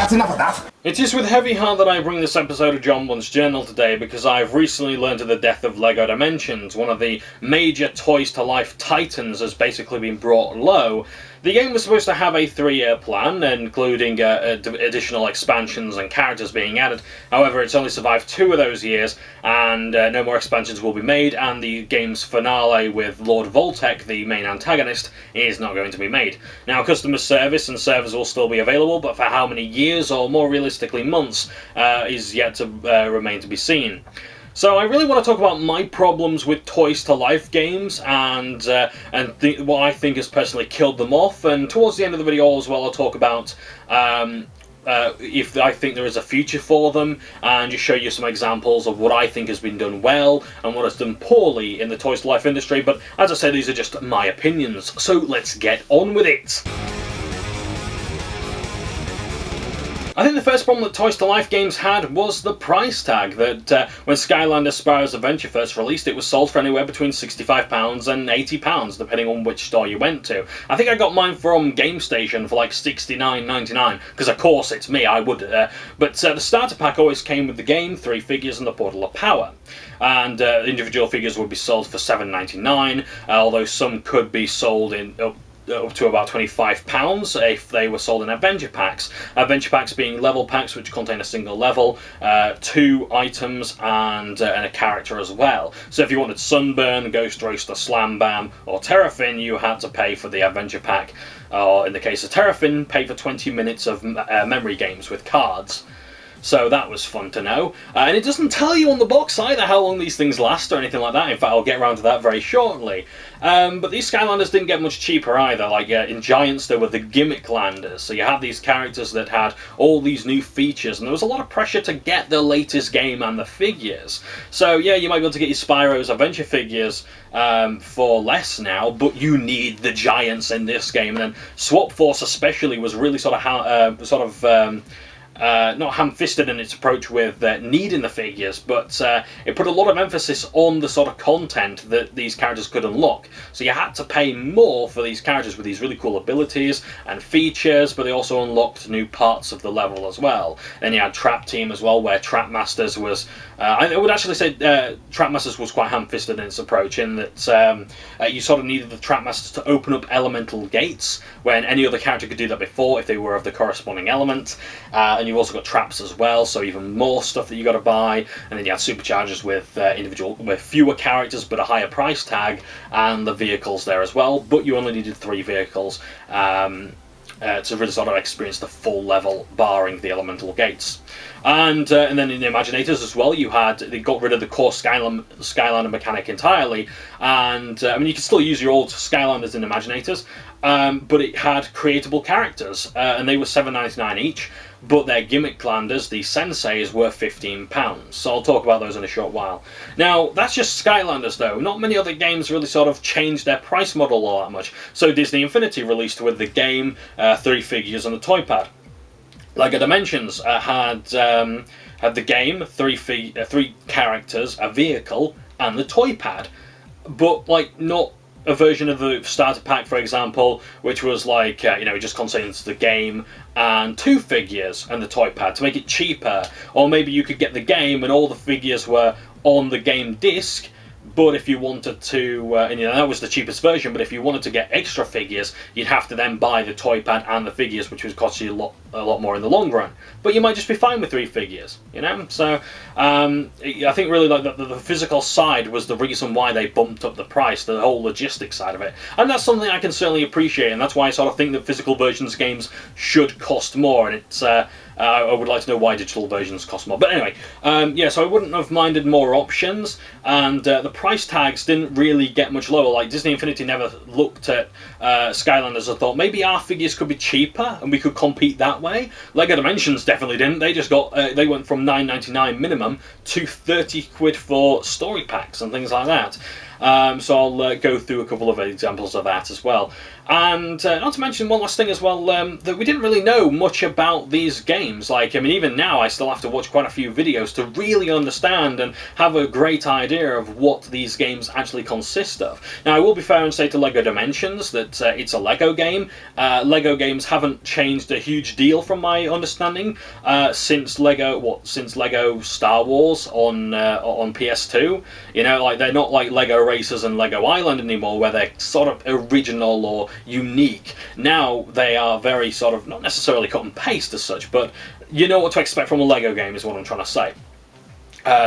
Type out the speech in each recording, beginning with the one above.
That's enough of that. It is with heavy heart that I bring this episode of Johnbonne's Journal today, because I've recently learned of the death of LEGO Dimensions. One of the major Toys to Life titans has basically been brought low. The game was supposed to have a 3-year plan, including additional expansions and characters being added. However, it's only survived 2 of those years, and no more expansions will be made, and the game's finale with Lord Voltec, the main antagonist, is not going to be made. Now, customer service and servers will still be available, but for how many years, or more realistically months, is yet to remain to be seen. So I really want to talk about my problems with Toys to Life games and what I think has personally killed them off. And towards the end of the video as well, I'll talk about if I think there is a future for them, and just show you some examples of what I think has been done well and what has done poorly in the Toys to Life industry. But as I say, these are just my opinions, so let's get on with it. I think the first problem that Toys to Life games had was the price tag. That when Skylanders Spyro's Adventure first released, it was sold for anywhere between £65 and £80, depending on which store you went to. I think I got mine from GameStation for like $69.99, because of course it's me, I would. But the starter pack always came with the game, 3 figures and the Portal of Power. And individual figures would be sold for $7.99, although some could be sold in up to about £25 if they were sold in adventure packs. Adventure packs being level packs which contain a single level, 2 items, and a character as well. So if you wanted Sunburn, Ghost Roaster, Slam Bam, or Terrafin, you had to pay for the adventure pack. Or in the case of Terrafin, pay for 20 minutes of memory games with cards. So that was fun to know. And it doesn't tell you on the box either how long these things last or anything like that. In fact, I'll get around to that very shortly. But these Skylanders didn't get much cheaper either. Like in Giants, there were the Gimmick Landers. So you had these characters that had all these new features, and there was a lot of pressure to get the latest game and the figures. So yeah, you might be able to get your Spyro's Adventure figures for less now, but you need the Giants in this game. And then Swap Force especially was really not ham-fisted in its approach with needing the figures, but it put a lot of emphasis on the sort of content that these characters could unlock. So you had to pay more for these characters with these really cool abilities and features, but they also unlocked new parts of the level as well. Then you had Trap Team as well, where Trap Masters was... I would actually say Trap Masters was quite ham-fisted in its approach, in that you sort of needed the Trap Masters to open up elemental gates, when any other character could do that before if they were of the corresponding element. And you've also got traps as well, so even more stuff that you got to buy. And then you had Superchargers with fewer characters but a higher price tag, and the vehicles there as well. But you only needed 3 vehicles to really sort of experience the full level, barring the elemental gates. And then in the Imaginators as well, they got rid of the core Skylander mechanic entirely, and I mean, you could still use your old Skylanders in Imaginators, but it had creatable characters, and they were $7.99 each. But their Gimmick Landers, the Senseis, were £15. So I'll talk about those in a short while. Now, that's just Skylanders though. Not many other games really sort of changed their price model all that much. So Disney Infinity released with the game, 3 figures and the toy pad. LEGO Dimensions had the game, 3 characters, a vehicle, and the toy pad. But like not a version of the starter pack, for example, which was like, it just contains the game and 2 figures and the toy pad to make it cheaper. Or maybe you could get the game and all the figures were on the game disc, but if you wanted to, and that was the cheapest version, but if you wanted to get extra figures, you'd have to then buy the toy pad and the figures, which would cost you a lot more in the long run. But you might just be fine with 3 figures, So I think really like the physical side was the reason why they bumped up the price, the whole logistics side of it. And that's something I can certainly appreciate, and that's why I sort of think that physical versions of games should cost more, and it's... I would like to know why digital versions cost more. But anyway, so I wouldn't have minded more options, and the price tags didn't really get much lower. Like Disney Infinity never looked at Skylanders and thought maybe our figures could be cheaper and we could compete that way. LEGO Dimensions definitely didn't. They just got they went from $9.99 minimum to 30 quid for story packs and things like that. So I'll go through a couple of examples of that as well. And not to mention one last thing as well, that we didn't really know much about these games. Like, I mean, even now I still have to watch quite a few videos to really understand and have a great idea of what these games actually consist of. Now, I will be fair and say to LEGO Dimensions that it's a LEGO game. LEGO games haven't changed a huge deal from my understanding since LEGO Star Wars on PS2. You know, like, they're not like LEGO Racers and LEGO Island anymore, where they're sort of original or unique. Now they are very sort of, not necessarily cut and paste as such, but you know what to expect from a LEGO game is what I'm trying to say.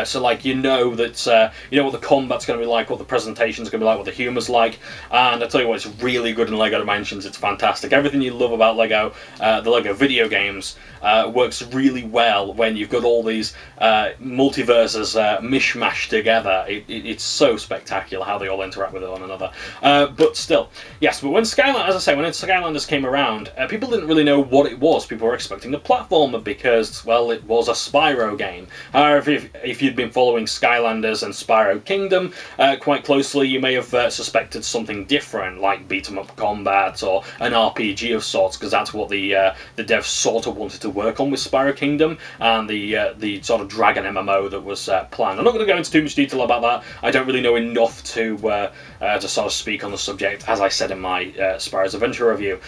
So, like, you know that you know what the combat's going to be like, what the presentation's going to be like, what the humour's like, and I tell you what, it's really good in LEGO Dimensions. It's fantastic. Everything you love about LEGO, the LEGO video games, works really well when you've got all these multiverses mishmashed together. It's so spectacular how they all interact with one another. But still, yes. But when Skylanders came around, people didn't really know what it was. People were expecting a platformer because, well, it was a Spyro game. However, if you'd been following Skylanders and Spyro Kingdom quite closely, you may have suspected something different, like beat-em-up combat or an RPG of sorts, because that's what the devs sort of wanted to work on with Spyro Kingdom and the sort of Dragon MMO that was planned. I'm not going to go into too much detail about that. I don't really know enough to sort of speak on the subject, as I said in my Spyro's Adventure review.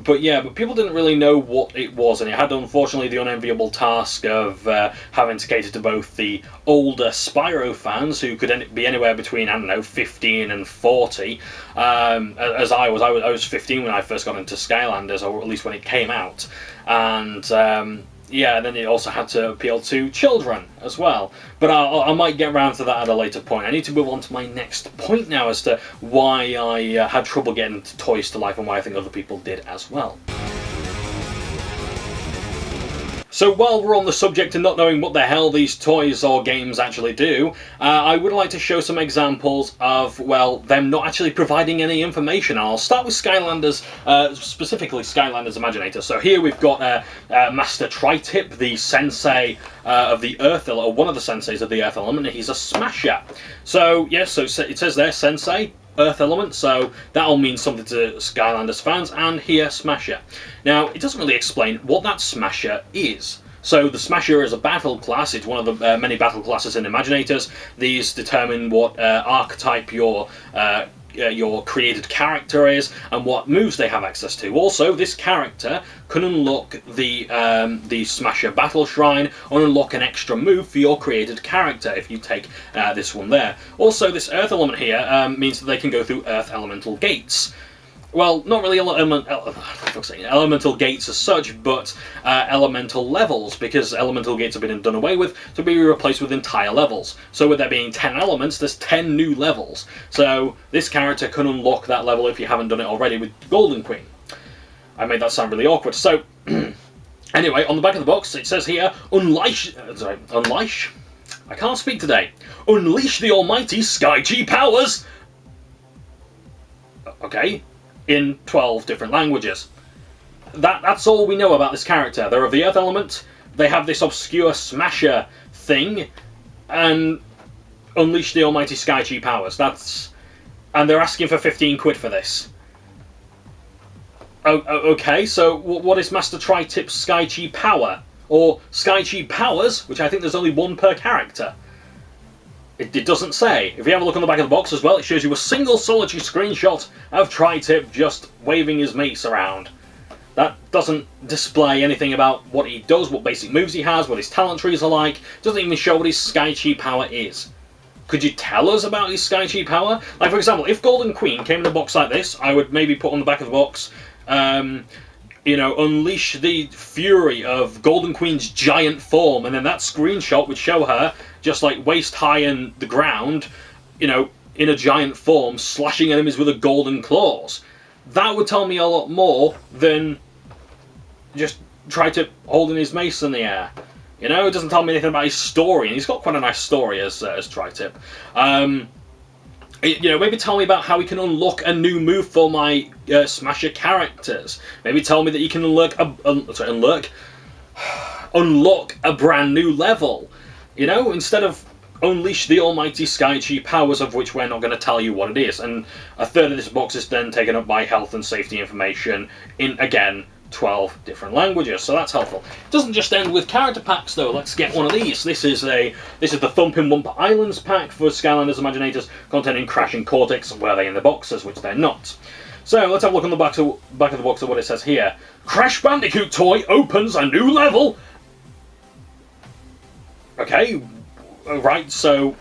But people didn't really know what it was, and it had, unfortunately, the unenviable task of having to cater to both the older Spyro fans, who could be anywhere between, I don't know, 15 and 40, as I was. I was 15 when I first got into Skylanders, or at least when it came out, and then it also had to appeal to children as well. But I might get around to that at a later point. I need to move on to my next point now as to why I had trouble getting toys to life and why I think other people did as well. So while we're on the subject of not knowing what the hell these toys or games actually do, I would like to show some examples of, well, them not actually providing any information. I'll start with Skylanders, specifically Skylanders Imaginator. So here we've got Master Tri-Tip, the sensei of the Earth, or one of the senseis of the Earth element. He's a smasher. So, yes, so it says there, Sensei, Earth element, so that'll mean something to Skylanders fans, and here, Smasher. Now, it doesn't really explain what that Smasher is. So the Smasher is a battle class. It's one of the many battle classes in Imaginators. These determine what archetype your created character is and what moves they have access to. Also, this character can unlock the Smasher Battle Shrine or unlock an extra move for your created character if you take this one there. Also, this Earth element here means that they can go through Earth Elemental Gates. Well, not really elemental gates as such, but elemental levels, because elemental gates have been done away with to be replaced with entire levels. So with there being 10 elements, there's 10 new levels. So this character can unlock that level if you haven't done it already with Golden Queen. I made that sound really awkward. So, anyway, on the back of the box, it says here, Unleash... I can't speak today. Unleash the almighty Sky-Chi powers! Okay. In 12 different languages. That's all we know about this character. They're of the Earth element, they have this obscure Smasher thing, and unleash the almighty Sky-Chi powers. And they're asking for 15 quid for this. Okay, so what is Master Tri-Tip's Sky-Chi power? Or Sky-Chi powers, which I think there's only one per character. It doesn't say. If you have a look on the back of the box as well, it shows you a single solitary screenshot of Tri-Tip just waving his mace around. That doesn't display anything about what he does, what basic moves he has, what his talent trees are like. It doesn't even show what his Sky-Chi power is. Could you tell us about his Sky-Chi power? Like, for example, if Golden Queen came in a box like this, I would maybe put on the back of the box, unleash the fury of Golden Queen's giant form, and then that screenshot would show her just like waist high in the ground, in a giant form, slashing enemies with her golden claws. That would tell me a lot more than just Tri-Tip holding his mace in the air. It doesn't tell me anything about his story, and he's got quite a nice story as Tri-Tip. Maybe tell me about how he can unlock a new move for my Smasher characters. Maybe tell me that he can unlock a brand new level. Instead of unleash the almighty Sky Chi powers, of which we're not going to tell you what it is. And a third of this box is then taken up by health and safety information in, again, 12 different languages, so that's helpful. It doesn't just end with character packs though. Let's get one of these. This is the Thumpin' Wumpa Islands pack for Skylanders Imaginators, containing Crash and Cortex. Were they in the boxes? Which they're not. So let's have a look on the back of the box of what it says here. Crash Bandicoot toy opens a new level. Okay, right, so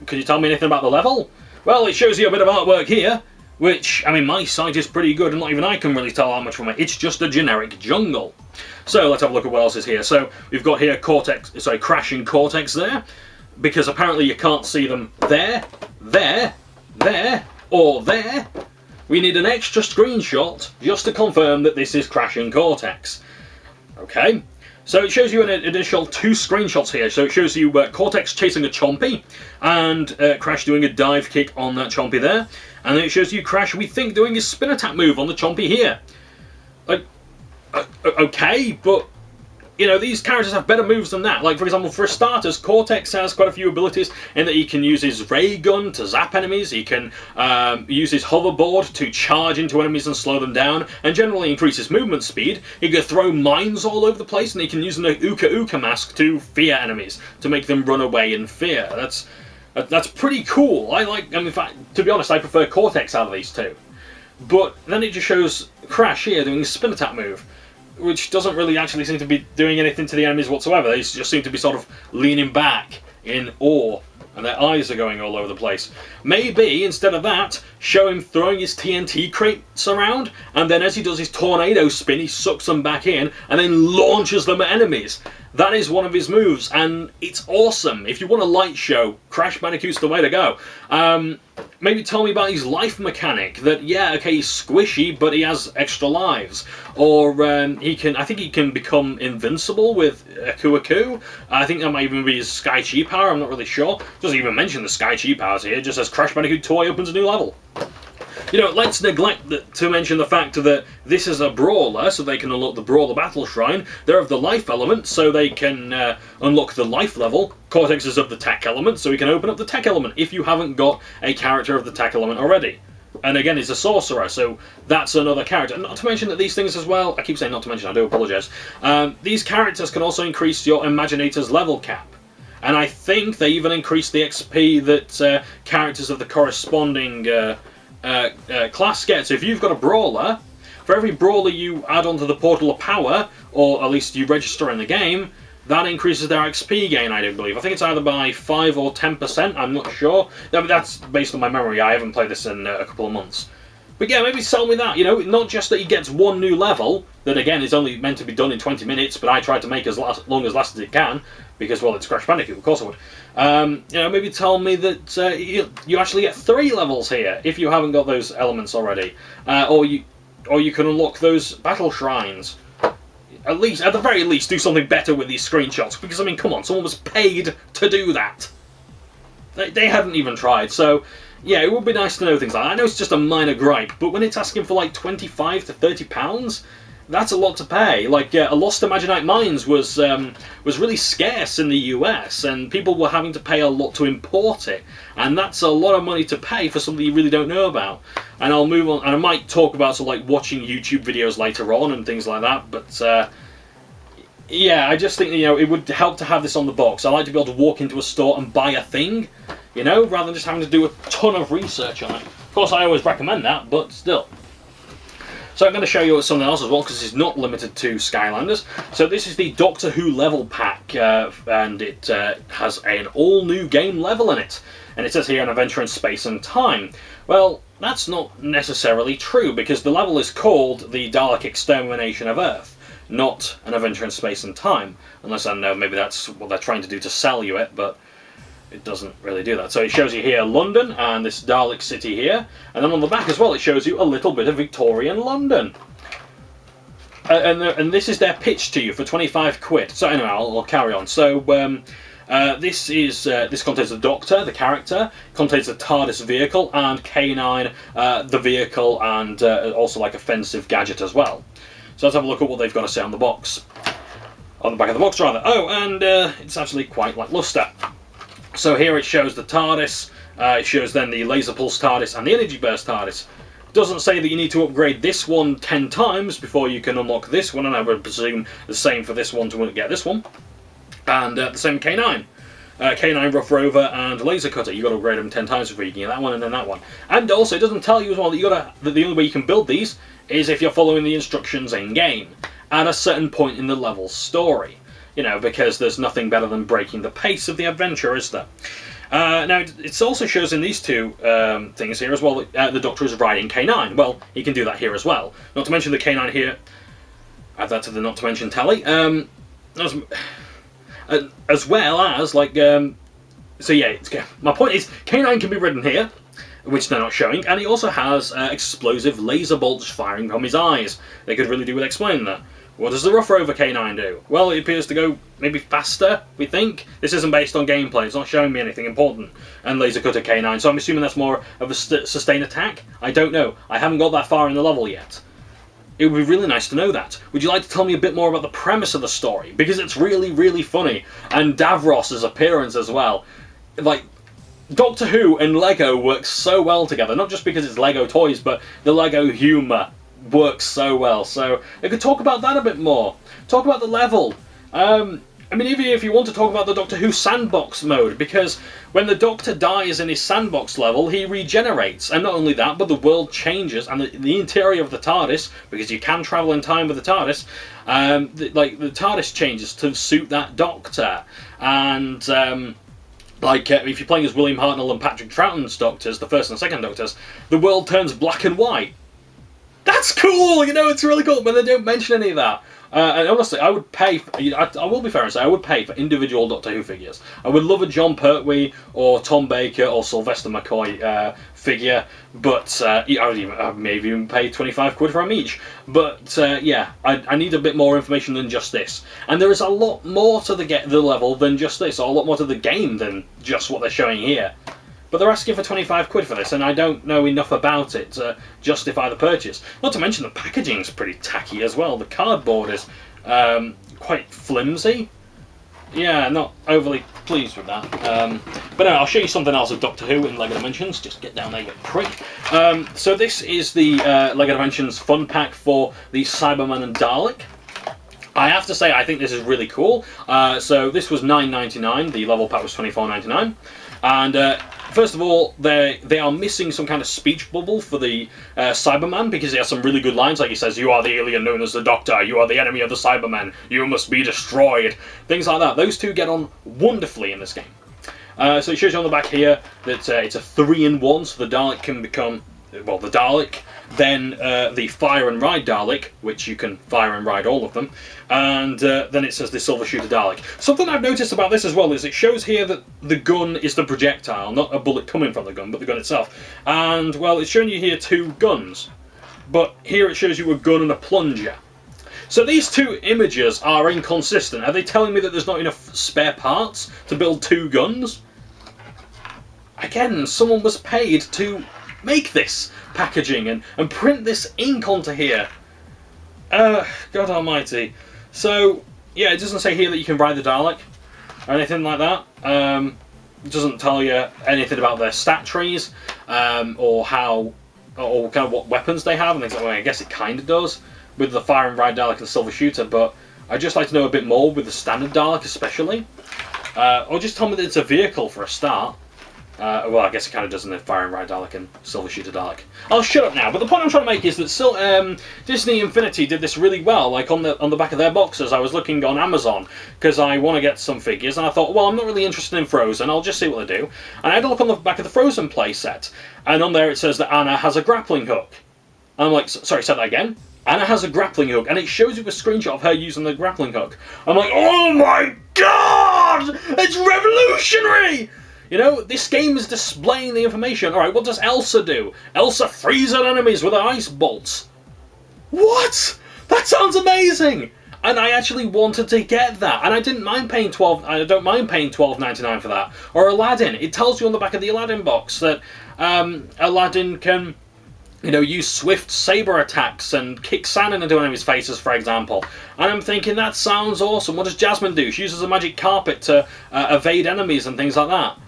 can you tell me anything about the level? Well, it shows you a bit of artwork here, which, I mean, my sight is pretty good, and not even I can really tell how much from it. It's just a generic jungle. So let's have a look at what else is here. So we've got here Crash and Cortex there, because apparently you can't see them there, or there. We need an extra screenshot just to confirm that this is Crash and Cortex. Okay. So it shows you an additional 2 screenshots here. So it shows you Cortex chasing a Chompy, and Crash doing a dive kick on that Chompy there. And then it shows you Crash, we think, doing his spin attack move on the Chompy here. Like, okay, but, you know, these characters have better moves than that. Like, for example, for starters, Cortex has quite a few abilities in that he can use his ray gun to zap enemies, he can use his hoverboard to charge into enemies and slow them down, and generally increase his movement speed. He can throw mines all over the place, and he can use an Uka Uka mask to fear enemies, to make them run away in fear. That's pretty cool. In fact, to be honest, I prefer Cortex out of these two. But then it just shows Crash here doing his spin attack move, which doesn't really actually seem to be doing anything to the enemies whatsoever. They just seem to be sort of leaning back in awe, and their eyes are going all over the place. Maybe, instead of that, show him throwing his TNT crates around, and then as he does his tornado spin, he sucks them back in, and then launches them at enemies. That is one of his moves, and it's awesome. If you want a light show, Crash Bandicoot's the way to go. Maybe tell me about his life mechanic. That, yeah, okay, he's squishy, but he has extra lives. Or I think he can become invincible with Aku Aku. I think that might even be his Sky Chi power, I'm not really sure. Doesn't even mention the Sky Chi powers here, it just says Crash Bandicoot toy opens a new level. You know, let's neglect to mention the fact that this is a brawler, so they can unlock the Brawler Battle Shrine. They're of the life element, so they can unlock the life level. Cortex is of the tech element, so we can open up the tech element if you haven't got a character of the tech element already. And again, he's a sorcerer, so that's another character. And not to mention that these things as well, I keep saying not to mention, I do apologise. These characters can also increase your Imaginator's level cap. And I think they even increase the XP that characters of the corresponding class get. So if you've got a brawler, for every brawler you add onto the Portal of Power, or at least you register in the game, that increases their XP gain, I do believe. I think it's either by 5 or 10%, I'm not sure. That's based on my memory, I haven't played this in a couple of months. But yeah, maybe sell me that, you know, not just that he gets one new level, that again is only meant to be done in 20 minutes, but I tried to make as long as last as it can, because, well, it's Crash Bandicoot, of course I would. You know, maybe tell me that you actually get 3 levels here, if you haven't got those elements already. Or you can unlock those battle shrines. At the very least, do something better with these screenshots, because, I mean, come on, someone was paid to do that. They hadn't even tried, so... yeah, it would be nice to know things like that. I know it's just a minor gripe, but when it's asking for like £25 to £30, that's a lot to pay. Like, a Lost Imaginite Mines was really scarce in the US, and people were having to pay a lot to import it, and that's a lot of money to pay for something you really don't know about. And I'll move on, and I might talk about sort of like watching YouTube videos later on and things like that, but yeah, I just think, you know, it would help to have this on the box. I like to be able to walk into a store and buy a thing, you know, rather than just having to do a ton of research on it. Of course, I always recommend that, but still. So I'm going to show you something else as well, because it's not limited to Skylanders. So this is the Doctor Who level pack, and it has an all-new game level in it. And it says here, an adventure in space and time. Well, that's not necessarily true, because the level is called the Dalek Extermination of Earth, not an adventure in space and time. Unless I know maybe that's what they're trying to do to sell you it, but it doesn't really do that. So it shows you here London and this Dalek city here, and then on the back as well it shows you a little bit of Victorian London. And this is their pitch to you for 25 quid. So anyway, I'll carry on. So this contains the Doctor, the character, contains the TARDIS vehicle, and K9, the vehicle, and also like offensive gadget as well. So let's have a look at what they've got to say on the box. On the back of the box, rather. Oh, and it's actually quite lackluster. So here it shows the TARDIS, it shows then the laser pulse TARDIS and the energy burst TARDIS. Doesn't say that you need to upgrade this one 10 times before you can unlock this one, and I would presume the same for this one to get this one. And the same K9. K9, Rough Rover, and Laser Cutter. You've got to upgrade them 10 times before you can get that one, and then that one. And also, it doesn't tell you as well that the only way you can build these is if you're following the instructions in-game at a certain point in the level's story. You know, because there's nothing better than breaking the pace of the adventure, is there? Now, it also shows in these two things here as well that the Doctor is riding K9. Well, he can do that here as well. Not to mention the K9 here. Add that to the not to mention tally. As well as, like, so yeah, my point is, K9 can be ridden here, which they're not showing, and he also has explosive laser bolts firing from his eyes. They could really do with explaining that. What does the Rough Rover K9 do? Well, it appears to go maybe faster, we think. This isn't based on gameplay, it's not showing me anything important. And Laser Cutter K9, so I'm assuming that's more of a sustained attack? I don't know. I haven't got that far in the level yet. It would be really nice to know that. Would you like to tell me a bit more about the premise of the story? Because it's really, really funny. And Davros's appearance as well. Like, Doctor Who and Lego work so well together. Not just because it's Lego toys, but the Lego humour works so well. So, I could talk about that a bit more. Talk about the level. I mean, even if you want to talk about the Doctor Who sandbox mode, because when the Doctor dies in his sandbox level, he regenerates. And not only that, but the world changes, and the interior of the TARDIS, because you can travel in time with the TARDIS, the TARDIS changes to suit that Doctor. And, if you're playing as William Hartnell and Patrick Troughton's Doctors, the first and second Doctors, the world turns black and white. That's cool, you know, it's really cool, but they don't mention any of that. And honestly, I would pay, I will be fair and say, I would pay for individual Doctor Who figures. I would love a John Pertwee, or Tom Baker, or Sylvester McCoy figure, but I may even pay 25 quid for them each. But yeah, I need a bit more information than just this. And there is a lot more to the level than just this, or a lot more to the game than just what they're showing here. But they're asking for 25 quid for this, and I don't know enough about it to justify the purchase. Not to mention the packaging's pretty tacky as well. The cardboard is quite flimsy. Yeah, not overly pleased with that. But no, I'll show you something else of Doctor Who in LEGO Dimensions. Just get down there, you prick. So this is the LEGO Dimensions fun pack for the Cyberman and Dalek. I have to say, I think this is really cool. So this was $9.99. The level pack was $24.99. And first of all, they are missing some kind of speech bubble for the Cyberman, because he has some really good lines, like he says, "You are the alien known as the Doctor, you are the enemy of the Cybermen, you must be destroyed." Things like that. Those two get on wonderfully in this game. So it shows you on the back here that it's a 3-in-1, so the Dalek can become, well, the Dalek, then the Fire and Ride Dalek, which you can fire and ride all of them, and then it says the Silver Shooter Dalek. Something I've noticed about this as well is it shows here that the gun is the projectile, not a bullet coming from the gun, but the gun itself. And, well, it's showing you here two guns, but here it shows you a gun and a plunger. So these two images are inconsistent. Are they telling me that there's not enough spare parts to build two guns? Again, someone was paid to make this packaging and print this ink onto here. God almighty. So, yeah, it doesn't say here that you can ride the Dalek or anything like that. It doesn't tell you anything about their stat trees, or kind of what weapons they have and things like that. Well, I guess it kind of does with the Fire and Ride Dalek and the Silver Shooter, but I'd just like to know a bit more with the standard Dalek especially. Or just tell me that it's a vehicle for a start. Well, I guess it kind of does in the Fire and Ride Dalek and Silver Shooter Dalek. I'll shut up now, but the point I'm trying to make is that Disney Infinity did this really well. Like on the back of their boxes, I was looking on Amazon because I want to get some figures, and I thought, well, I'm not really interested in Frozen. I'll just see what they do. And I had a look on the back of the Frozen playset, and on there it says that Anna has a grappling hook. And I'm like, sorry, say that again. Anna has a grappling hook, and it shows you a screenshot of her using the grappling hook. I'm like, oh my god! It's revolutionary! You know, this game is displaying the information. Alright, what does Elsa do? Elsa freezes enemies with her ice bolts. What? That sounds amazing! And I actually wanted to get that. And I didn't mind paying I don't mind paying $12.99 for that. Or Aladdin. It tells you on the back of the Aladdin box that Aladdin can you know, use swift saber attacks and kick sand into enemies' faces, for example. And I'm thinking, that sounds awesome. What does Jasmine do? She uses a magic carpet to evade enemies and things like that.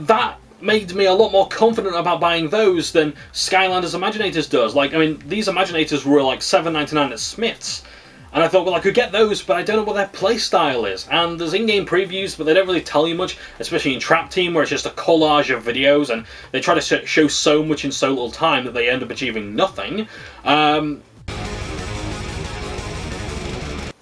That made me a lot more confident about buying those than Skylanders Imaginators does. Like, I mean, these Imaginators were like $7.99 at Smith's. And I thought, well, I could get those, but I don't know what their playstyle is. And there's in-game previews, but they don't really tell you much, especially in Trap Team, where it's just a collage of videos, and they try to show so much in so little time that they end up achieving nothing.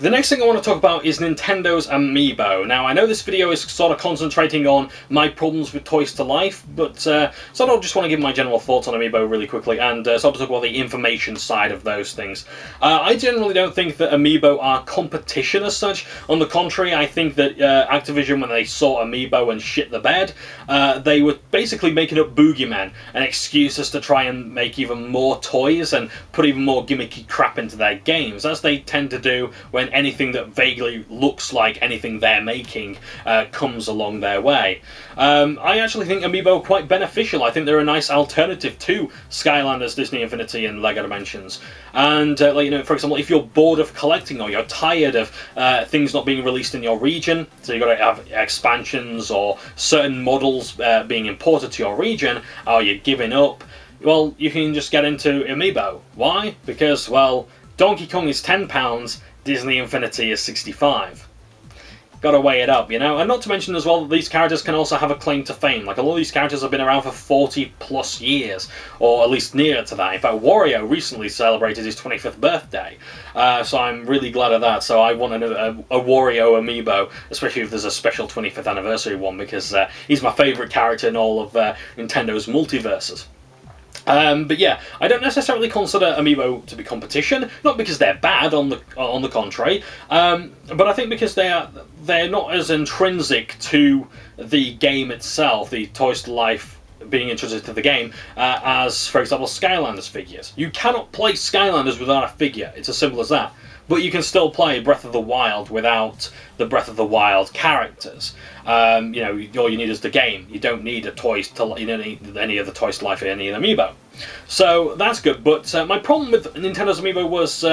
The next thing I want to talk about is Nintendo's Amiibo. Now, I know this video is sort of concentrating on my problems with Toys to Life, but sort of just want to give my general thoughts on Amiibo really quickly, and sort of talk about the information side of those things. I generally don't think that Amiibo are competition as such. On the contrary, I think that Activision, when they saw Amiibo and shit the bed, they were basically making up boogeymen and excuses to try and make even more toys and put even more gimmicky crap into their games, as they tend to do when anything that vaguely looks like anything they're making comes along their way. I actually think Amiibo are quite beneficial. I think they're a nice alternative to Skylanders, Disney Infinity, and LEGO Dimensions. And like, you know, for example, if you're bored of collecting or you're tired of things not being released in your region, so you've got to have expansions or certain models being imported to your region, or you're giving up, well, you can just get into Amiibo. Why? Because, well, Donkey Kong is £10, Disney Infinity is $65. Gotta weigh it up, you know? And not to mention as well that these characters can also have a claim to fame. Like, a lot of these characters have been around for 40 plus years, or at least near to that. In fact, Wario recently celebrated his 25th birthday, so I'm really glad of that. So I want a Wario Amiibo, especially if there's a special 25th anniversary one, because he's my favourite character in all of Nintendo's multiverses. But yeah, I don't necessarily consider Amiibo to be competition, not because they're bad, on the contrary, but I think because they're not as intrinsic to the game itself, the Toys to Life being intrinsic to the game, as, for example, Skylanders figures. You cannot play Skylanders without a figure, it's as simple as that. But you can still play Breath of the Wild without the Breath of the Wild characters. You know, all you need is the game. You don't need you don't need any of the Toys to Life or any of the Amiibo. So that's good. But my problem with Nintendo's Amiibo was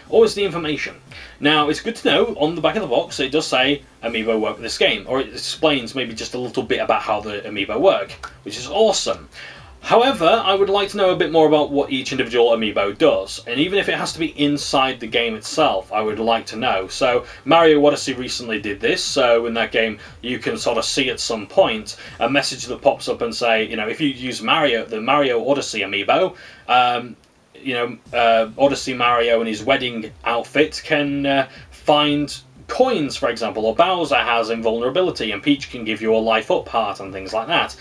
always the information. Now, it's good to know on the back of the box it does say Amiibo work with this game, or it explains maybe just a little bit about how the Amiibo work, which is awesome. However, I would like to know a bit more about what each individual Amiibo does, and even if it has to be inside the game itself, I would like to know. So, Mario Odyssey recently did this, so in that game you can sort of see at some point a message that pops up and say, you know, if you use the Mario Odyssey Amiibo, you know, Odyssey Mario and his wedding outfit can find coins, for example, or Bowser has invulnerability, and Peach can give you a life up heart and things like that.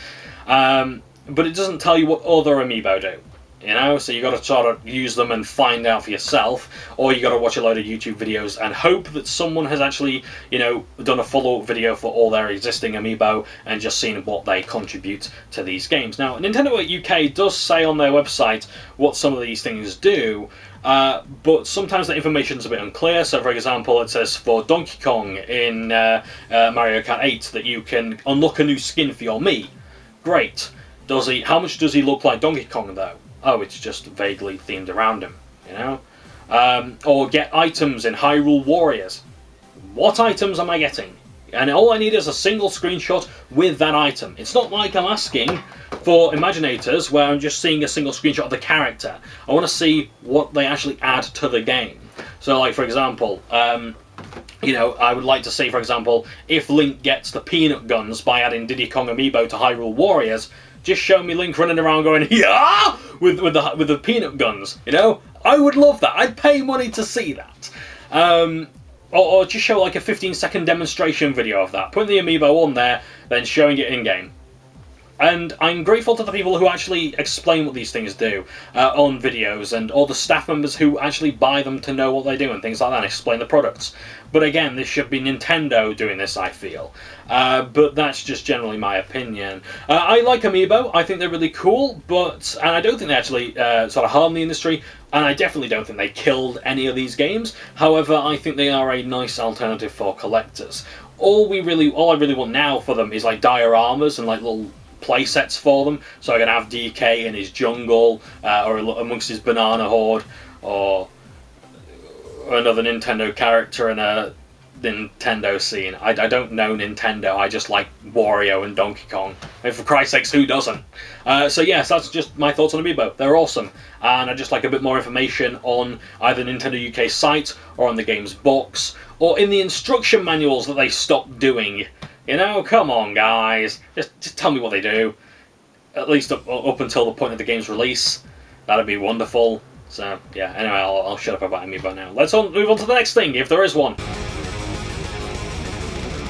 But it doesn't tell you what other Amiibo do, you know, so you got to sort of use them and find out for yourself, or you got to watch a load of YouTube videos and hope that someone has actually, you know, done a follow-up video for all their existing Amiibo and just seen what they contribute to these games. Now, Nintendo UK does say on their website what some of these things do, but sometimes the information is a bit unclear. So, for example, it says for Donkey Kong in Mario Kart 8 that you can unlock a new skin for your Mii. Great. How much does he look like Donkey Kong, though? Oh, it's just vaguely themed around him, you know? Or get items in Hyrule Warriors. What items am I getting? And all I need is a single screenshot with that item. It's not like I'm asking for Imaginators, where I'm just seeing a single screenshot of the character. I want to see what they actually add to the game. So, like, for example, you know, I would like to see, for example, if Link gets the peanut guns by adding Diddy Kong Amiibo to Hyrule Warriors, just show me Link running around going, yeah, with the peanut guns, you know? I would love that. I'd pay money to see that. Or just show like a 15-second demonstration video of that. Putting the Amiibo on there, then showing it in-game. And I'm grateful to the people who actually explain what these things do on videos, and all the staff members who actually buy them to know what they do and things like that, and explain the products. But again, this should be Nintendo doing this, I feel. But that's just generally my opinion. I like Amiibo. I think they're really cool, and I don't think they actually sort of harm the industry, and I definitely don't think they killed any of these games. However, I think they are a nice alternative for collectors. All I really want now for them is like dioramas and like little play sets for them. So I can have DK in his jungle, or amongst his banana horde, or another Nintendo character in a Nintendo scene. I don't know Nintendo, I just like Wario and Donkey Kong. And for Christ's sakes, who doesn't? So yes, that's just my thoughts on Amiibo. They're awesome. And I'd just like a bit more information on either Nintendo UK site, or on the game's box, or in the instruction manuals that they stopped doing. You know, come on guys, just tell me what they do. At least up until the point of the game's release. That'd be wonderful. So yeah, anyway, I'll shut up about Amiibo now. Let's move on to the next thing, if there is one.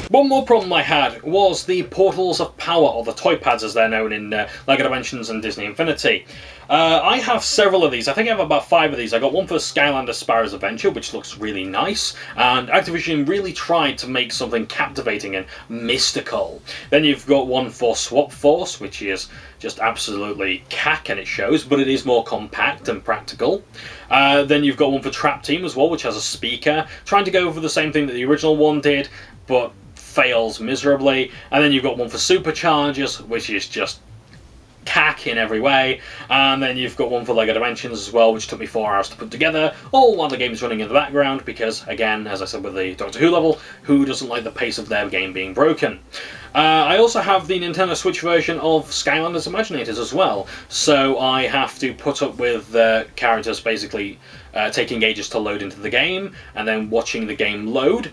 One more problem I had was the Portals of Power, or the toy pads as they're known in LEGO Dimensions and Disney Infinity. I have several of these. I think I have about 5 of these. I got one for Skylanders Spyro's Adventure, which looks really nice, and Activision really tried to make something captivating and mystical. Then you've got one for Swap Force, which is just absolutely cack, and it shows, but it is more compact and practical. Then you've got one for Trap Team as well, which has a speaker, trying to go for the same thing that the original one did, but fails miserably. And then you've got one for Superchargers, which is just cack in every way. And then you've got one for LEGO Dimensions as well, which took me 4 hours to put together, all while the game's running in the background, because again, as I said with the Doctor Who level, who doesn't like the pace of their game being broken? I also have the Nintendo Switch version of Skylanders Imaginators as well, so I have to put up with the characters basically taking ages to load into the game, and then watching the game load,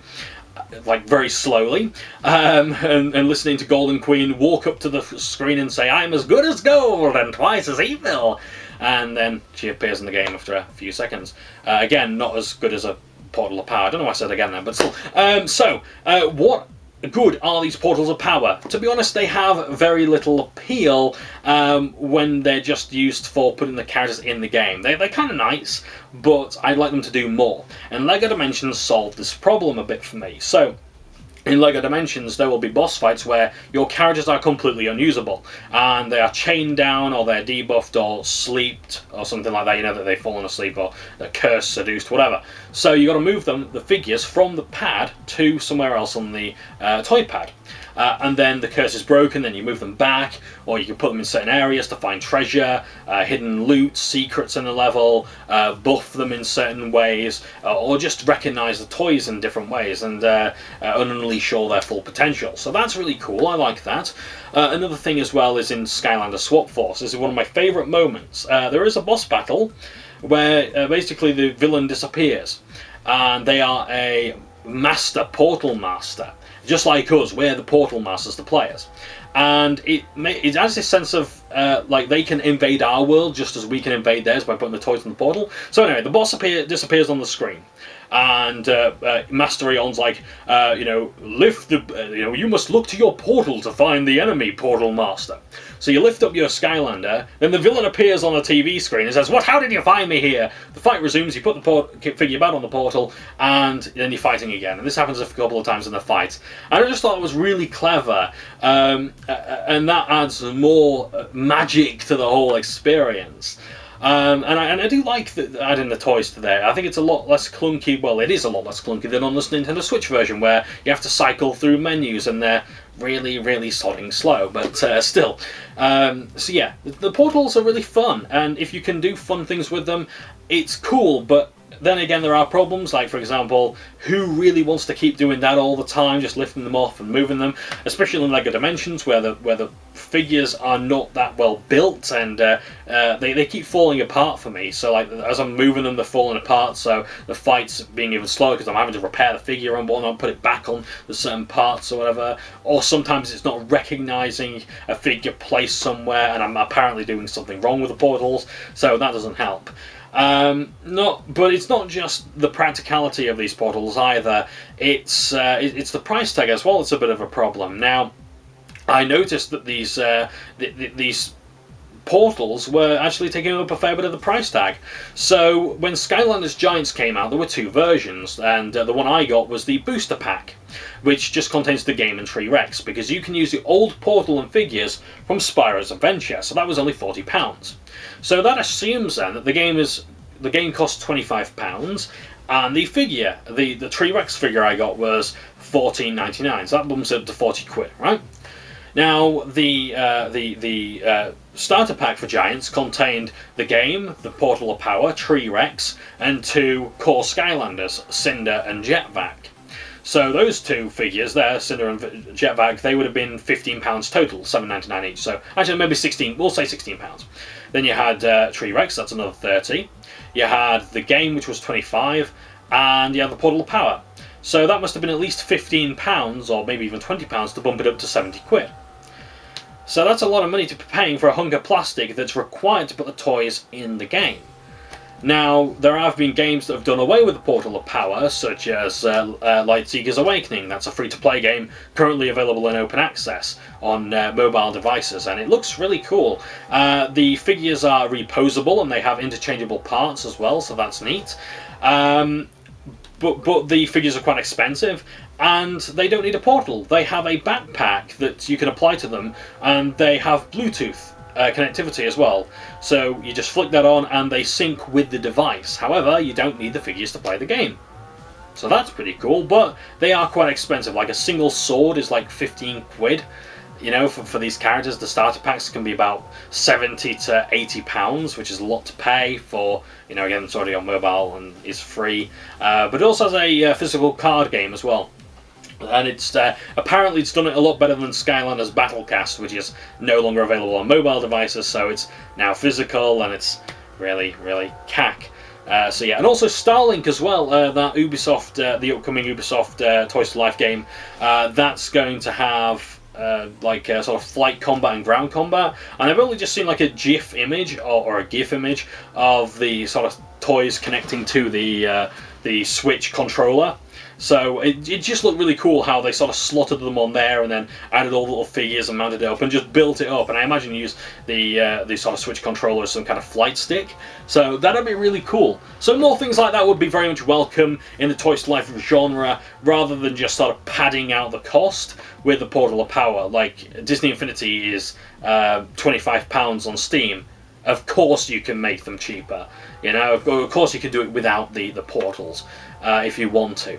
like very slowly, and listening to Golden Queen walk up to the screen and say, "I'm as good as gold and twice as evil," and then she appears in the game after a few seconds. Again, not as good as a Portal of Power. I don't know why I said again there, but still. What good are these Portals of Power? To be honest, they have very little appeal when they're just used for putting the characters in the game. They're kind of nice, but I'd like them to do more. And LEGO Dimensions solved this problem a bit for me. So, in LEGO Dimensions, there will be boss fights where your characters are completely unusable, and they are chained down, or they're debuffed, or sleeped, or something like that. You know, that they've fallen asleep, or they're cursed, seduced, whatever. So you got to move the figures, from the pad to somewhere else on the toy pad. And then the curse is broken, then you move them back, or you can put them in certain areas to find treasure, hidden loot, secrets in the level, buff them in certain ways, or just recognise the toys in different ways and unleash all their full potential. So that's really cool, I like that. Another thing as well is in Skylanders Swap Force. This is one of my favourite moments. There is a boss battle where basically the villain disappears, and they are a portal master. Just like us, we're the Portal Masters, the players. And it has this sense of, like, they can invade our world just as we can invade theirs by putting the toys in the portal. So anyway, the boss disappears on the screen. And Master Eon's like, lift the, you must look to your portal to find the enemy, Portal Master. So you lift up your Skylander, then the villain appears on a TV screen and says, "What? How did you find me here?" The fight resumes, you put the figure back on the portal, and then you're fighting again. And this happens a couple of times in the fight. And I just thought it was really clever, and that adds more magic to the whole experience. And I do like adding the toys to there. I think it's a lot less clunky. Well, it is a lot less clunky than on the Nintendo Switch version, where you have to cycle through menus and they're really, really sodding slow. But still. So yeah, the portals are really fun, and if you can do fun things with them, it's cool. But then again, there are problems, like, for example, who really wants to keep doing that all the time, just lifting them off and moving them, especially in LEGO Dimensions, where the figures are not that well built, and they keep falling apart for me. So, like, as I'm moving them, they're falling apart, so the fight's being even slower because I'm having to repair the figure and whatnot, put it back on the certain parts or whatever. Or sometimes it's not recognising a figure placed somewhere, and I'm apparently doing something wrong with the portals, so that doesn't help. But it's not just the practicality of these portals either. It's the price tag as well. It's a bit of a problem. Now, I noticed that these portals were actually taking up a fair bit of the price tag. So when Skylanders Giants came out, there were 2 versions, and the one I got was the booster pack, which just contains the game and T-Rex, because you can use the old portal and figures from Spyro's Adventure. So that was only £40. So that assumes then that the game costs £25, and the figure, the T-Rex figure I got, was £14.99. So that bumps it up to 40 quid, right? Now, the starter pack for Giants contained the game, the Portal of Power, T-Rex, and 2 core Skylanders, Cinder and Jetvac. So those 2 figures there, Cinder and Jetvac, they would have been £15 total, $7.99 each. So actually maybe 16, we'll say £16. Then you had T-Rex, that's another 30. You had the game, which was 25, and you had the Portal of Power. So that must have been at least £15 or maybe even £20 to bump it up to 70 quid. So that's a lot of money to be paying for a hunk of plastic that's required to put the toys in the game. Now, there have been games that have done away with the Portal of Power, such as Lightseeker's Awakening. That's a free-to-play game currently available in open access on mobile devices, and it looks really cool. The figures are reposable and they have interchangeable parts as well, so that's neat. But the figures are quite expensive, and they don't need a portal. They have a backpack that you can apply to them, and they have Bluetooth connectivity as well. So you just flick that on and they sync with the device. However, you don't need the figures to play the game. So that's pretty cool, but they are quite expensive. Like a single sword is like 15 quid. You know, for these characters, the starter packs can be about 70 to 80 pounds, which is a lot to pay for, you know, again, it's already on mobile and is free. But it also has a physical card game as well. And it's apparently it's done it a lot better than Skylanders Battlecast, which is no longer available on mobile devices, so it's now physical and it's really, really cack. So yeah, and also Starlink as well, that Ubisoft, the upcoming Ubisoft Toys to Life game, that's going to have like a sort of flight combat and ground combat, and I've only just seen like a GIF image or a GIF image of the sort of toys connecting to the Switch controller. So it just looked really cool how they sort of slotted them on there and then added all the little figures and mounted it up and just built it up. And I imagine you use the sort of Switch controller as some kind of flight stick. So that'd be really cool. So more things like that would be very much welcome in the Toys to Life genre, rather than just sort of padding out the cost with the Portal of Power. Like Disney Infinity is £25 on Steam. Of course you can make them cheaper. You know, of course you can do it without the portals if you want to.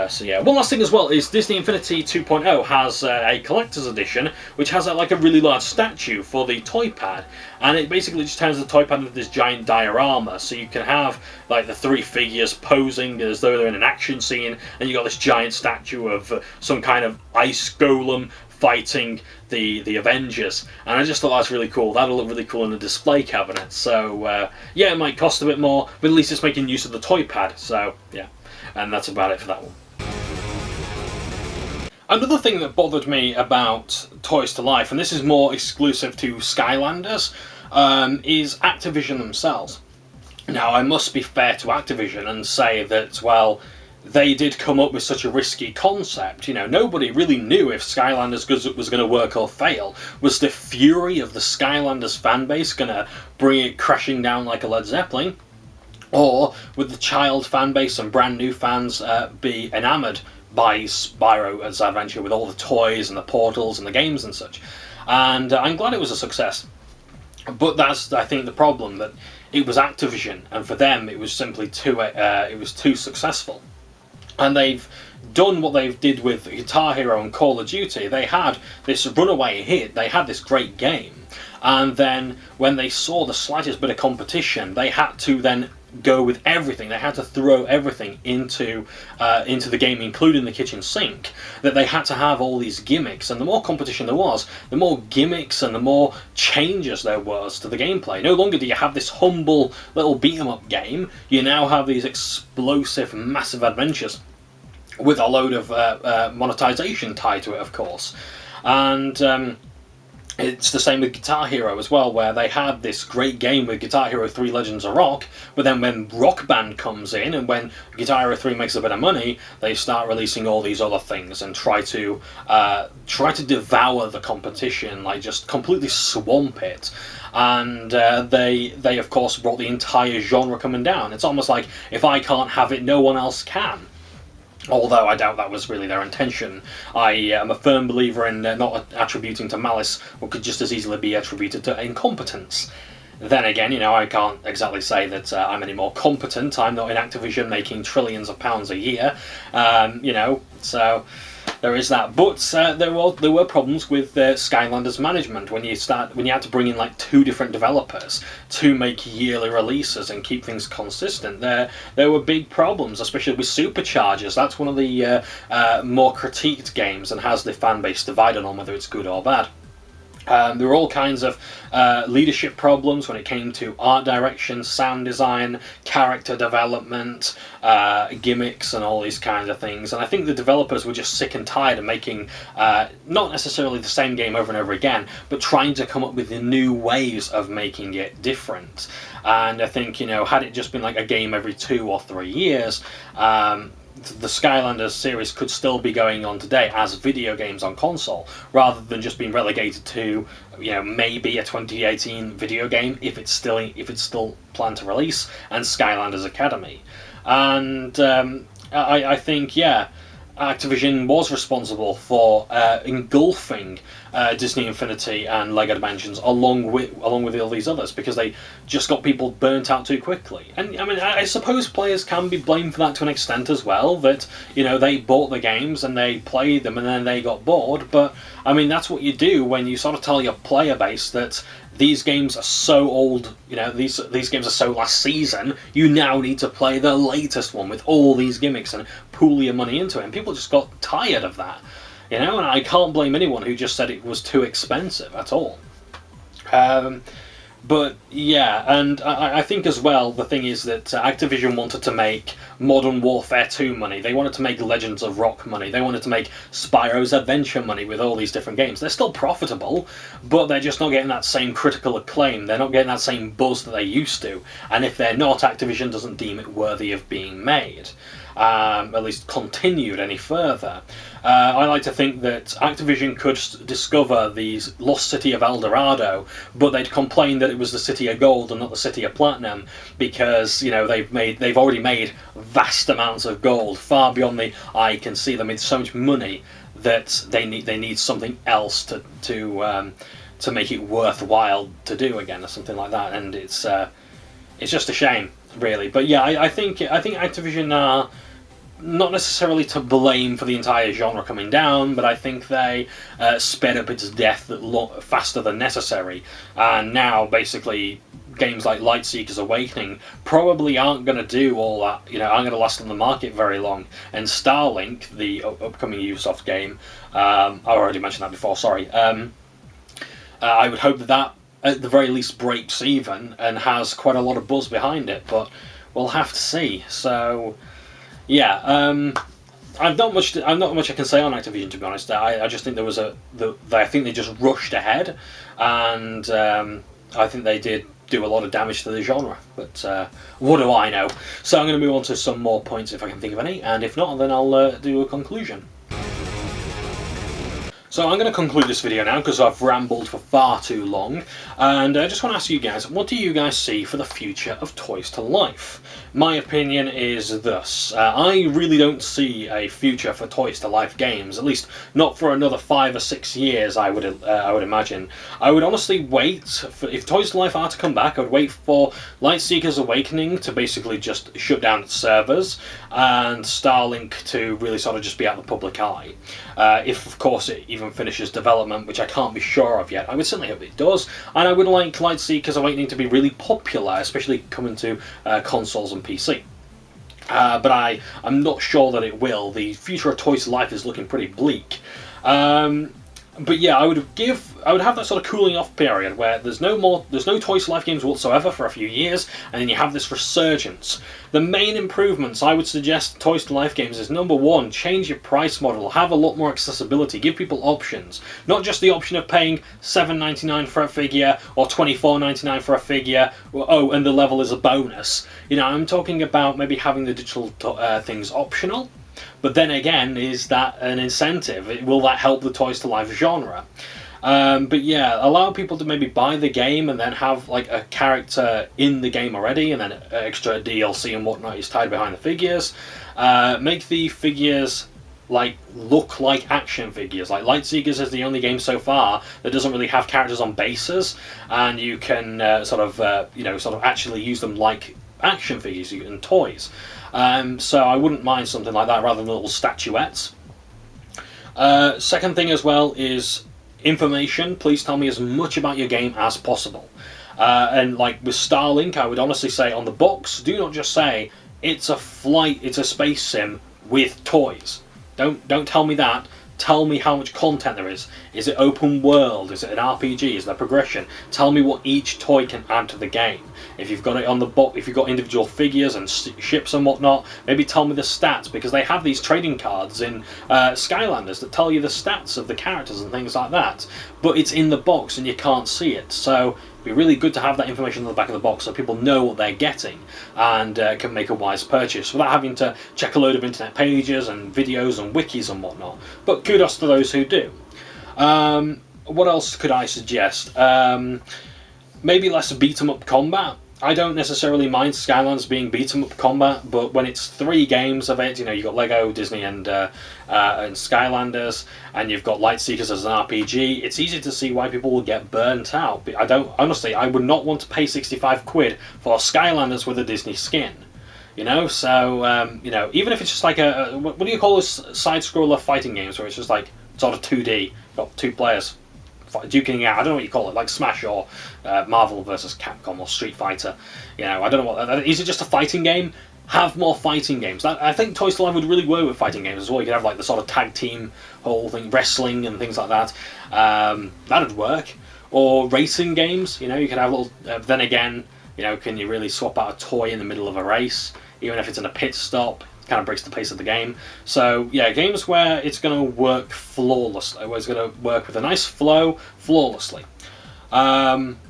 So yeah, one last thing as well is Disney Infinity 2.0 has a collector's edition which has like a really large statue for the toy pad, and it basically just turns the toy pad into this giant diorama, so you can have like the 3 figures posing as though they're in an action scene, and you got this giant statue of some kind of ice golem fighting the Avengers, and I just thought that's really cool. That'll look really cool in a display cabinet. So yeah, it might cost a bit more, but at least it's making use of the toy pad. So yeah. And that's about it for that one. Another thing that bothered me about Toys to Life, and this is more exclusive to Skylanders, is Activision themselves. Now, I must be fair to Activision and say that, well, they did come up with such a risky concept. You know, nobody really knew if Skylanders was going to work or fail. Was the fury of the Skylanders fanbase going to bring it crashing down like a Led Zeppelin? Or would the child fan base and brand new fans be enamoured by Spyro's adventure with all the toys and the portals and the games and such? And I'm glad it was a success. But that's, I think, the problem, that it was Activision, and for them it was simply too successful. And they've done what they did with Guitar Hero and Call of Duty. They had this runaway hit, they had this great game, and then when they saw the slightest bit of competition, they had to then go with everything. They had to throw everything into the game, including the kitchen sink. That they had to have all these gimmicks, and the more competition there was, the more gimmicks and the more changes there was to the gameplay. No longer do you have this humble little beat-em-up game. You now have these explosive, massive adventures with a load of monetization tied to it, of course. And it's the same with Guitar Hero as well, where they had this great game with Guitar Hero 3 Legends of Rock, but then when Rock Band comes in and when Guitar Hero 3 makes a bit of money, they start releasing all these other things and try to devour the competition, like just completely swamp it. And they of course brought the entire genre coming down. It's almost like, if I can't have it, no one else can. Although I doubt that was really their intention. I am a firm believer in not attributing to malice what could just as easily be attributed to incompetence. Then again, you know, I can't exactly say that I'm any more competent. I'm not in Activision making trillions of pounds a year, you know, so there is that. But there were problems with Skylanders management when you had to bring in like 2 different developers to make yearly releases and keep things consistent. There were big problems, especially with Superchargers. That's one of the more critiqued games and has the fan base divided on whether it's good or bad. There were all kinds of leadership problems when it came to art direction, sound design, character development, gimmicks, and all these kinds of things. And I think the developers were just sick and tired of making not necessarily the same game over and over again, but trying to come up with the new ways of making it different. And I think, had it just been like a game every 2 or 3 years, the Skylanders series could still be going on today as video games on console, rather than just being relegated to, maybe a 2018 video game if it's still planned to release, and Skylanders Academy. And I think, Activision was responsible for engulfing Disney Infinity and Lego Dimensions along with all these others, because they just got people burnt out too quickly. And I mean, I suppose players can be blamed for that to an extent as well, that they bought the games and they played them and then they got bored. But I mean, that's what you do when you sort of tell your player base that these games are so old, these games are so last season, you now need to play the latest one with all these gimmicks and pool your money into it. And people just got tired of that, and I can't blame anyone who just said it was too expensive at all. But yeah, and I think as well, the thing is that Activision wanted to make Modern Warfare 2 money. They wanted to make Legends of Rock money. They wanted to make Spyro's Adventure money with all these different games. They're still profitable, but they're just not getting that same critical acclaim. They're not getting that same buzz that they used to. And if they're not, Activision doesn't deem it worthy of being made. At least continued any further. I like to think that Activision could discover the lost city of El Dorado, but they'd complain that it was the city of gold and not the city of platinum, because they've already made vast amounts of gold, far beyond the eye can see. They made so much money that they need something else to make it worthwhile to do again, or something like that. And it's just a shame, really. But yeah, I think Activision are not necessarily to blame for the entire genre coming down, but I think they sped up its death faster than necessary. And now, basically, games like Lightseeker's Awakening probably aren't going to do all that, aren't going to last on the market very long. And Starlink, the upcoming Ubisoft game, I already mentioned that before, sorry, I would hope that at the very least breaks even and has quite a lot of buzz behind it, but we'll have to see. So yeah, I've not much I can say on Activision, to be honest. I just think I think they just rushed ahead, and I think they did do a lot of damage to the genre, but what do I know? So I'm going to move on to some more points if I can think of any, and if not, then I'll do a conclusion. So I'm going to conclude this video now because I've rambled for far too long, and I just want to ask you guys, what do you guys see for the future of Toys to Life? My opinion is thus: I really don't see a future for Toys to Life games, at least not for another 5 or 6 years. I would imagine. I would honestly wait for, if Toys to Life are to come back, I would wait for Lightseeker's Awakening to basically just shut down its servers, and Starlink to really sort of just be out of the public eye. If of course it even finishes development, which I can't be sure of yet. I would certainly hope it does, and I would like Lightseeker's Awakening to be really popular, especially coming to consoles and PC. But I'm not sure that it will. The future of Toys to Life is looking pretty bleak. But yeah, I would have that sort of cooling off period where there's no Toys to Life games whatsoever for a few years, and then you have this resurgence. The main improvements I would suggest to Toys to Life games is, number one, change your price model, have a lot more accessibility, give people options, not just the option of paying $7.99 for a figure or $24.99 for a figure. Oh, and the level is a bonus. I'm talking about maybe having the digital things optional. But then again, is that an incentive? Will that help the Toys to Life genre? But yeah, allow people to maybe buy the game and then have like a character in the game already, and then extra DLC and whatnot is tied behind the figures. Make the figures look like action figures. Like Lightseekers is the only game so far that doesn't really have characters on bases, and you can sort of actually use them like action figures and toys. So I wouldn't mind something like that rather than little statuettes. Second thing as well is information. Please tell me as much about your game as possible. And like with Starlink, I would honestly say on the box, do not just say it's a space sim with toys. Don't tell me that. Tell me how much content there is. Is it open world? Is it an RPG? Is there progression? Tell me what each toy can add to the game. If you've got it on the box, if you've got individual figures and ships and whatnot, maybe tell me the stats, because they have these trading cards in Skylanders that tell you the stats of the characters and things like that. But it's in the box and you can't see it. So it'd be really good to have that information on the back of the box so people know what they're getting and can make a wise purchase without having to check a load of internet pages and videos and wikis and whatnot. But kudos to those who do. What else could I suggest? Maybe less beat-em-up combat. I don't necessarily mind Skylanders being beat-em-up combat, but when it's 3 games of it, you know, you've got Lego, Disney, and Skylanders, and you've got Lightseekers as an RPG, it's easy to see why people will get burnt out. But I would not want to pay 65 quid for Skylanders with a Disney skin. You know, so, you know, even if it's just like what do you call those side-scroller fighting games where it's just like sort of 2D, got 2 players duking out, I don't know what you call it, like Smash or Marvel versus Capcom or Street Fighter. You know, I don't know what. Is it just a fighting game? Have more fighting games. I think Toys to Life would really work with fighting games as well. You could have like the sort of tag team whole thing, wrestling and things like that. That'd work. Or racing games. You know, you could have little. Then again, you know, can you really swap out a toy in the middle of a race, even if it's in a pit stop? Kind of breaks the pace of the game. So yeah, games where it's going to work flawlessly, where it's going to work with a nice flow flawlessly.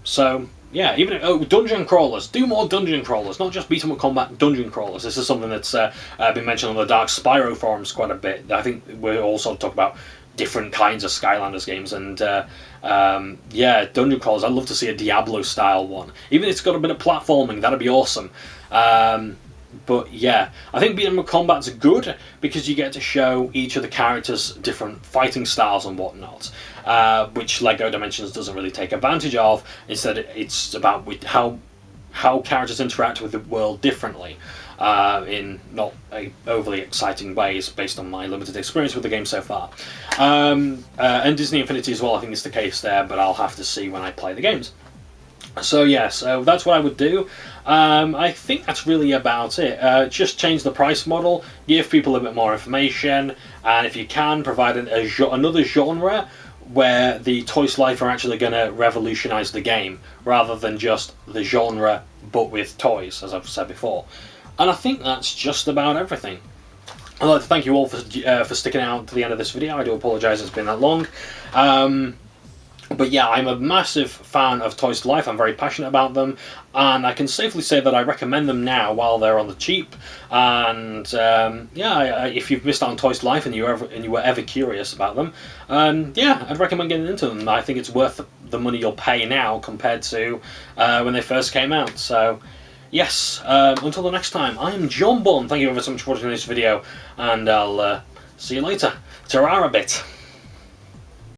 So yeah, even dungeon crawlers. Do more dungeon crawlers, not just beat 'em up combat. Dungeon crawlers. This is something that's been mentioned on the Dark Spyro forums quite a bit. I think we're also talking about different kinds of Skylanders games, and yeah, dungeon crawlers. I'd love to see a Diablo style one. Even if it's got a bit of platforming, that'd be awesome. But yeah, I think beat 'em up combat's good because you get to show each of the characters different fighting styles and whatnot, which Lego Dimensions doesn't really take advantage of. Instead, it's about how characters interact with the world differently, in not overly exciting ways based on my limited experience with the game so far. And Disney Infinity as well, I think is the case there, but I'll have to see when I play the games. So yeah, so that's what I would do. I think that's really about it. Just change the price model, give people a bit more information, and if you can, provide another genre where the Toys to Life are actually going to revolutionise the game, rather than just the genre but with toys, as I've said before. And I think that's just about everything. I'd like to thank you all for sticking out to the end of this video. I do apologise it's been that long. But yeah, I'm a massive fan of Toys to Life. I'm very passionate about them, and I can safely say that I recommend them now while they're on the cheap. And yeah, if you've missed out on Toys to Life and you were ever curious about them, yeah, I'd recommend getting into them. I think it's worth the money you'll pay now compared to when they first came out. So yes, until the next time, I am Johnbonne. Thank you ever so much for watching this video, and I'll see you later. Ta-ra a bit.